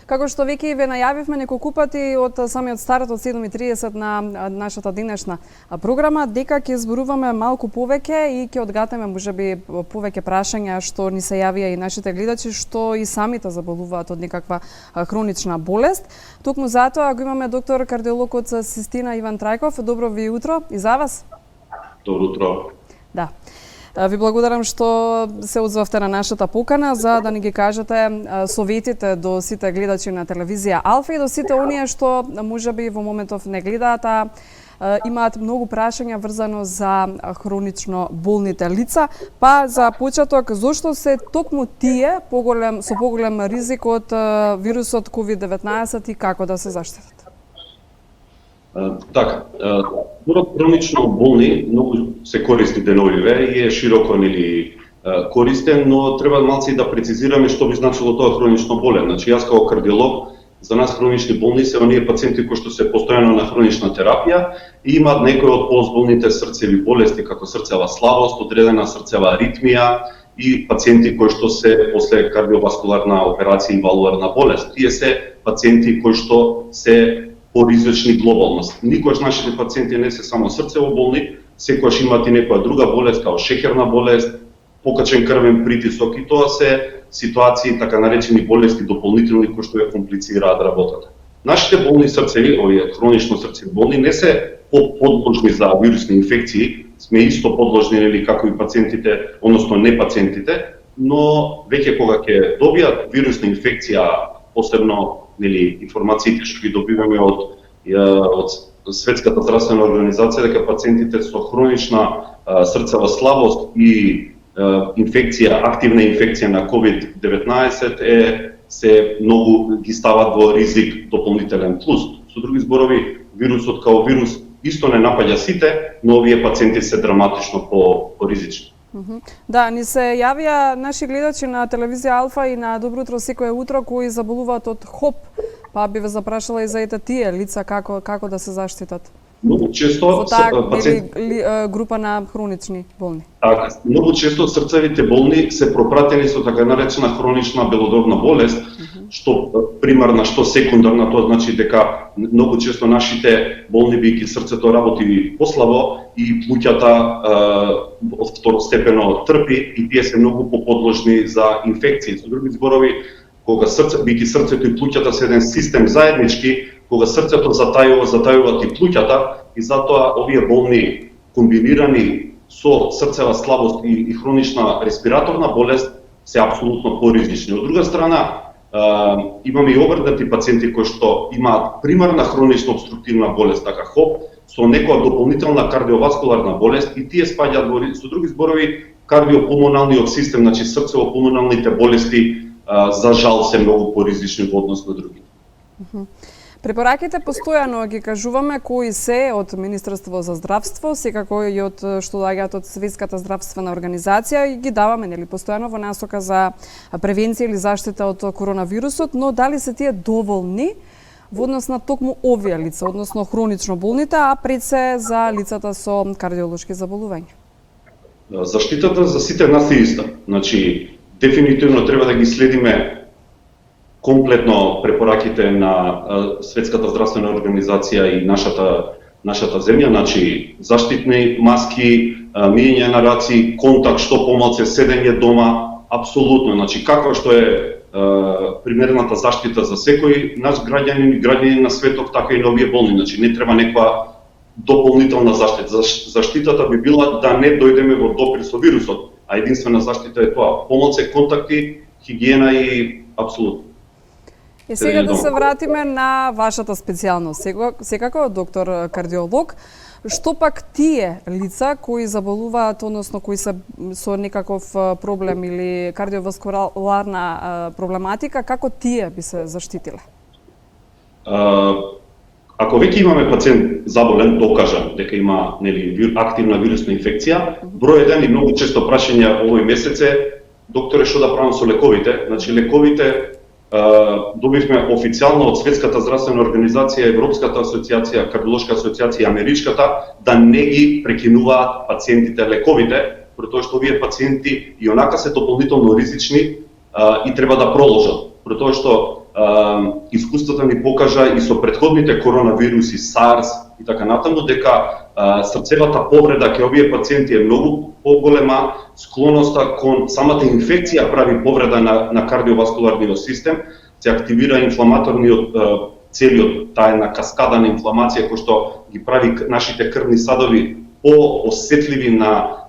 Како што веќе ве најавивме неколку пати од самиот старт од 7:30 на нашата денешна програма, дека ќе зборуваме малку повеќе и ќе одгатаме можеби повеќе прашања што ни се јавија и нашите гледачи, што и самите заболуваат од некаква хронична болест. Токму затоа го имаме доктор кардиолог од Систина Иван Трајков. Добро ви утро и за вас. Добро утро. Да. Ви благодарам што се озвавте на нашата покана за да ни ги кажете советите до сите гледачи на телевизија Алфа и до сите оние што можеби во моментов не гледаат, а имаат многу прашања врзано за хронично болните лица. Па за почеток, зошто се токму тие со поголем ризик од вирусот COVID-19 и како да се заштитат? Така, зборот хронично болни многу се користи деновиве и е широко користен, но треба малци да прецизираме што би значило тоа хронично болен. Значи, јас како кардиолог, за нас хронични болни се оние пациенти кои што се постојано на хронична терапија и имаат некои од поозболните срцеви болести, како срцева слабост, одредена срцева аритмија и пациенти кои што се после кардиоваскуларна операција и валвуларна болест. Тие се пациенти кои што се поризични глобално. Никогаш нашите пациенти не се само срцево болни, секогаш имаат и некоја друга болест, као шеќерна болест, покачен крвен притисок и тоа се ситуации, така наречени болести дополнителни, кои што ја комплицираат работата. Нашите болни срцеви, овие хронично срцеви болни, не се подложни за вирусни инфекции, сме исто подложни како и пациентите, односно не пациентите, но веќе кога ќе добијат вирусна инфекција, посебно информациите што ги добиваме од Светската здравствена организација, дека пациентите со хронична срцева слабост и инфекција, активна инфекција на COVID-19 се многу ги стават во ризик дополнителен плюс. Со други зборови, вирусот као вирус исто не напаѓа сите, но овие пациенти се драматично поризични. Да, ни се јавија наши гледачи на телевизија Алфа и на Добро утро секое утро кои заболуваат од ХОП, па би ве запрашала и за ете тие лица како да се заштитат. Многу често група на хронични болни. Така, многу често срцевите болни се пропратени со така наречена хронична белодробна болест, што примарна, што секундарна, тоа значи дека многу често нашите болни, бијќи срцето работи послабо и плуќата второстепено трпи и тие се многу поподложни за инфекции. Со други зборови, кога бијќи срцето и плуќата се еден систем заеднички, кога срцето затајуваат и плуќата, и затоа овие болни комбинирани со срцева слабост и хронична респираторна болест се апсолутно поризични. Од друга страна, имаме и обрнати пациенти кои што имаат примарна хронична обструктивна болест, така ХОП, со некоја дополнителна кардиоваскуларна болест и тие спаѓаат во, со други зборови, кардиопулмоналниот систем, значи срцево-пулмоналните болести, за жал се многу поризични во однос на другите. Препораките постојано ги кажуваме кои се од Министерство за здравство, секако и од што доаѓаат од Светската здравствена организација и ги даваме постојано во насока за превенција или заштита од коронавирусот, но дали се тие доволни во однос на токму овие лица, односно хронично болните, а пред се за лицата со кардиолошки заболувања? Заштитата за сите нас е иста. Значи, дефинитивно треба да ги следиме комплетно препораките на Светската здравствена организација и нашата земја, значи заштитни маски, миење на раци, контакт што помалце, седење дома, апсолутно, значи каква што е примерната заштита за секој наш граѓанин на светот, така и на овие болни, значи не треба некоја дополнителна заштита. Заштитата би била да не дојдеме во допир со вирусот, а единствена заштита е тоа, помалце контакти, хигиена и апсолутно. И сега да се вратиме на вашата специјалност. Секако, доктор кардиолог, што пак тие лица кои заболуваат, односно кои се со некаков проблем или кардиоваскуларна проблематика, како тие би се заштитиле? Ако веќе имаме пациент заболен, докажан дека има активна вирусна инфекција, број 1 и многу често прашање овој месец е, докторе, што да правам со лековите? Значи, лековите добивме официјално од Светската здравствена организација, Европската асоциација, Кардиолошка асоциација и Америчката да не ги прекинуваат пациентите лековите, претоа што овие пациенти и онака се дополнително ризични и треба да проложат. Претоа што искуството ни покажа и со претходните коронавируси, SARS и така натаму, дека срцевата повреда кај овие пациенти е многу поголема, склоноста кон самата инфекција прави повреда на кардиоваскуларниот систем, се активира инфламаторниот целиот, таа една каскада на инфламација кој што ги прави нашите крвни садови поосетливи на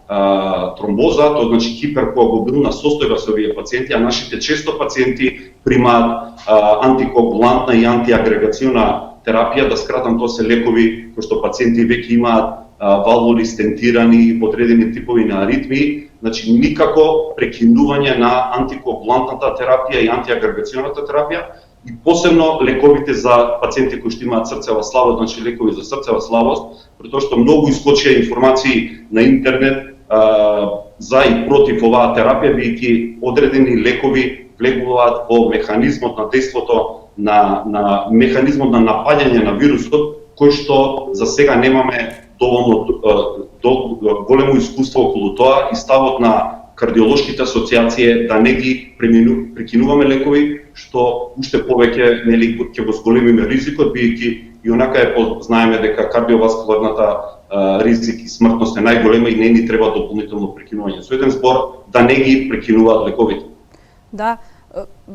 тромбоза, тоа значи хиперкоагулабилна состојба со овие пациенти, а нашите често пациенти примаат антикоагулантна и антиагрегациона терапија, да скратам, тоа се лекови кои што пациенти веќе имаат валволи стентирани, подредени типови на аритмии, значи никако прекинување на антикоагулантната терапија и антиагрегационата терапија, и посебно лековите за пациенти кои што имаат срцева слабост, значи лекови за срцева слабост, претоа што многу искочија информации на интернет за и против оваа терапија, бидејќи одредени лекови влегуваат во механизмот на дејството на механизмот на напаѓање на вирусот, кој што за сега немаме доволно големо искуство околу тоа, и ставот на кардиолошките асоциации да не ги прекинуваме лекови, што уште повеќе нели ќе го зголемиме ризикот, бидејќи и онака знаеме дека кардиоваскуларната ризик и смртност е најголема и не ни треба дополнително прекинување. Со еден збор, да не ги прекинуваат лековите. Да,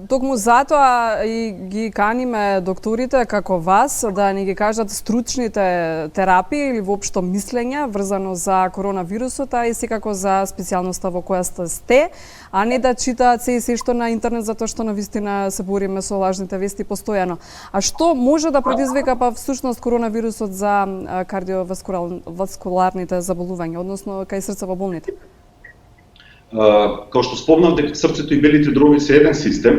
токму затоа и ги каниме докторите како вас да ни ги кажат стручните терапии или воопшто мислења врзано за коронавирусот, а и секако за специјалноста во која сте, а не да читаат се и се што на интернет, затоа што навистина се бориме со лажните вести постојано. А што може да предизвика па всушност коронавирусот за кардиоваскуларните заболувања, односно кај срцево-болните? Као што спомнав дека срцето и белите дроби се еден систем,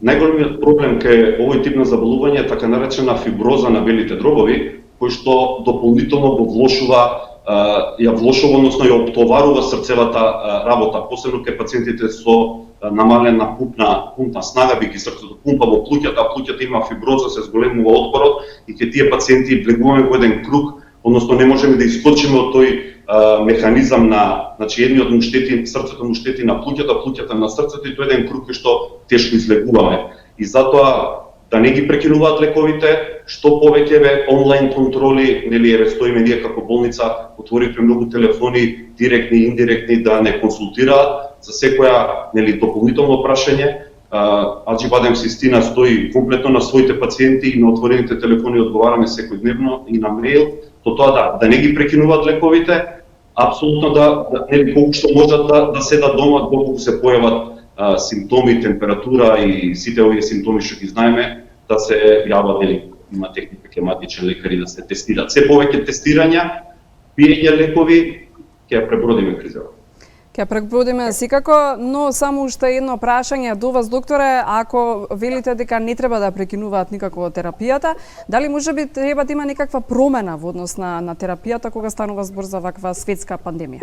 најголемиот проблем кај овој тип на заболување е така наречена фиброза на белите дробови, кој што дополнително го влошува, односно ја оптоварува срцевата работа, посебно кај пациентите со намалена пумпна снага, бидејќи срцето пумпа во плуќата, а плуќата има фиброза, се зголемува отпорот и кај тие пациенти влегуваме во еден круг, односно не можеме да искочиме од тој механизам на, значи едниот му штети, срцето му штети на плуќата, плуќата на срцето, и тоа е еден круг кој што тешко излегуваме. И затоа да не ги прекинуваат лековите, што повеќе онлайн контроли, нели еве стоиме ние како болница, отворивме многу телефони, директни и индиректни, да не консултираат за секоја нели дополнително прашање. Аџибадем Систина стои комплетно на своите пациенти и на отворените телефони одговараме секојдневно и на мејл, тоа да не ги прекинуваат лековите, апсолутно нели колку што можат да седат дома, доколку се појават симптоми, температура и сите овие симптоми што ги знаеме, да се јават, нели има техника хематичен лекари да се тестираат. Се повеќе тестирања, пиење лекови, ќе ја пребродиме кризата. Ќе пребродиме секако, но само уште едно прашање до вас, докторе, ако велите дека не треба да прекинуваат никако терапијата, дали можеби треба да има некаква промена во однос на терапијата кога станува збор за ваква светска пандемија?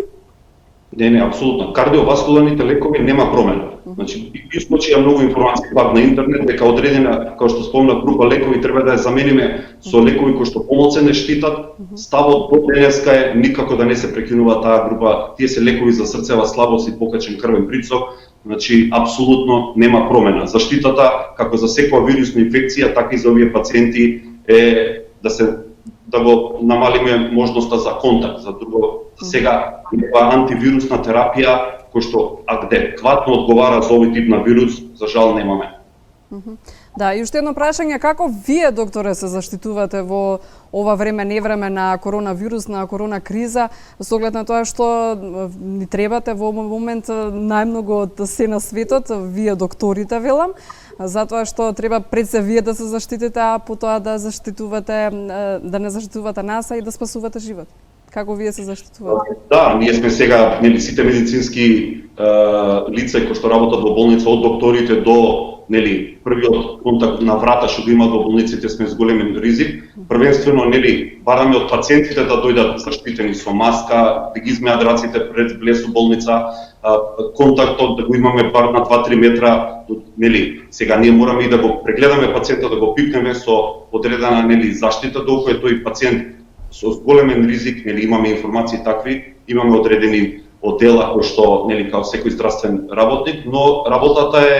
Не, апсолутно. Кардиоваскуларните лекови нема промена. Значи, искочија многу информации пак на интернет дека одредена, како што спомна, група лекови треба да ја замениме со лекови кои што помалку не штитат. Ставот до денеска е никако да не се прекинува таа група. Тие се лекови за срцева слабост и покачен крвен притисок. Значи, апсолутно нема промена. Заштитата, како за секоја вирусна инфекција, така и за овие пациенти е да го намалиме можноста за контакт, за друго. Сега антивирусна терапија кој што адекватно одговара за овој тип на вирус, за жал немаме. Да, и уште едно прашање, како вие, докторе, се заштитувате во ова време, невреме на коронавирус, на корона криза, со оглед на тоа што ни требате во овој момент најмногу од се на светот, вие докторите, велам, затоа што треба пред се вие да се заштитите, а потоа да не заштитувате нас, а и да спасувате живот. Како вие се заштитувате? Да, ние сме сега, нели, сите медицински лица кои што работат во болница, од докторите до нели првиот контакт на врата што го има во болниците, сме с големен ризик. Првенствено, нели, бараме од пациентите да дојдат заштитени со маска, да ги измеат раците пред влез во болница, контактот да го имаме бар на 2-3 метра, нели, сега ние мораме и да го прегледаме пациентот, да го пипнеме со одредена, нели, заштита, доколку е тој пациент со големен ризик, нели, имаме информации такви, имаме одредени оддела кои што, нели, као секој здравствен работник, но работата е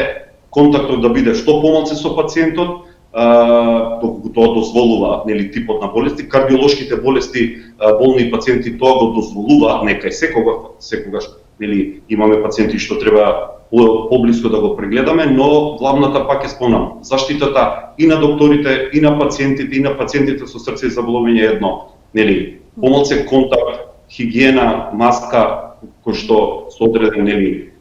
контактот да биде што помалку со пациентот, доколку тоа дозволува нели типот на болести. Кардиолошките болести, болни пациенти тоа го дозволуваат, некај секогаш нели имаме пациенти што треба поблиско да го прегледаме, но главната пак е спомнам, заштитата и на докторите, и на пациентите со срце заболување е едно, нели, помалце контакт, хигиена, маска, кој што со одреден нели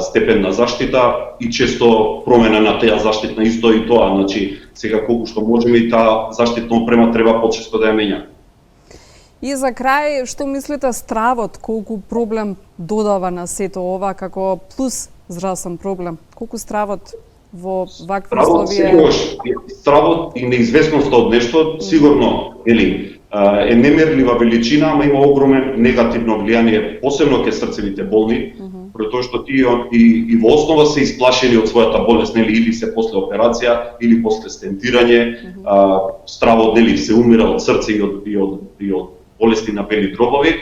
степен на заштита и често промена на таа заштитна исто и тоа, значи сега колку што можеме и таа заштитна опрема треба почесто да ја менја. И за крај, што мислите стравот, колку проблем додава на сето ова како плюс здравствен проблем? Колку стравот во вакви условија? Стравот и неизвестноста од нешто сигурно е немерлива величина, ама има огромен негативно влијание, посебно кај срцевите болни, поради тоа што тие и во основа се исплашени од својата болест, нели, или се после операција, или после стентирање, стравот нели се умира од срце и од болести на бели дробови.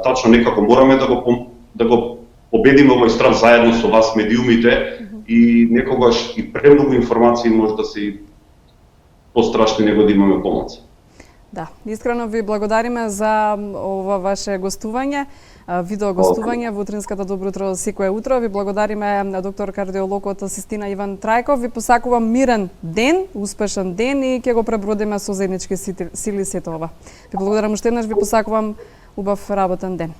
Тачно некако мораме да го победиме овој страв заедно со вас медиумите и некогаш и премногу информации може да се пострашни него да имаме помоц. Да, искрено ви благодариме за ова ваше гостување, видео гостување во утринската Добро утро секое утро. Ви благодариме на доктор кардиологот асистина Иван Трајков. Ви посакувам мирен ден, успешен ден и ќе го пребродиме со заеднички сили сето ова. Ви благодарам уште еднаш, ви посакувам убав работен ден.